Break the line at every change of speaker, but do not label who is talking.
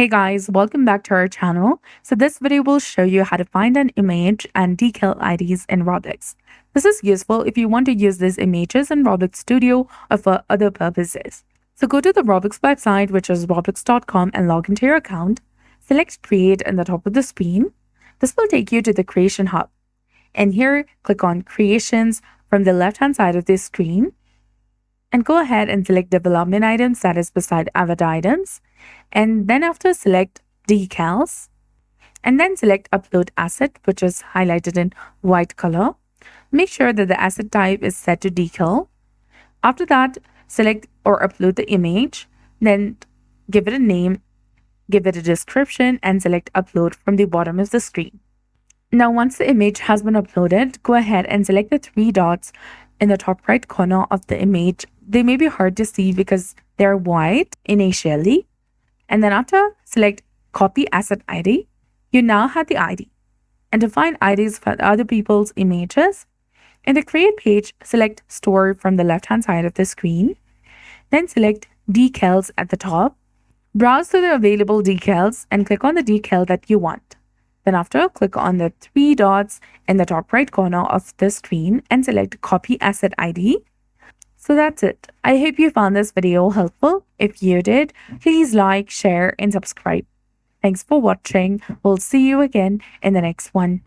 Hey guys, welcome back to our channel. So this video will show you how to find an image and decal IDs in Roblox. This is useful if you want to use these images in Roblox Studio or for other purposes. So go to the Roblox website, which is roblox.com, and log into your account. Select Create in the top of the screen. This will take you to the Creation Hub. And here, click on Creations from the left-hand side of the screen. And go ahead and select development items, that is beside avatar items. And then after select decals, and then select upload asset, which is highlighted in white color. Make sure that the asset type is set to decal. After that, select or upload the image, then give it a name, give it a description, and select upload from the bottom of the screen. Now, once the image has been uploaded, go ahead and select the three dots in the top right corner of the image. They may be hard to see because they're white initially. And then after select copy asset ID, you now have the ID. And to find IDs for other people's images, in the create page, select store from the left-hand side of the screen. Then select decals at the top. Browse through the available decals and click on the decal that you want. Then after, click on the three dots in the top right corner of the screen and select copy asset ID. So that's it. I hope you found this video helpful. If you did, please like, share, and subscribe. Thanks for watching. We'll see you again in the next one.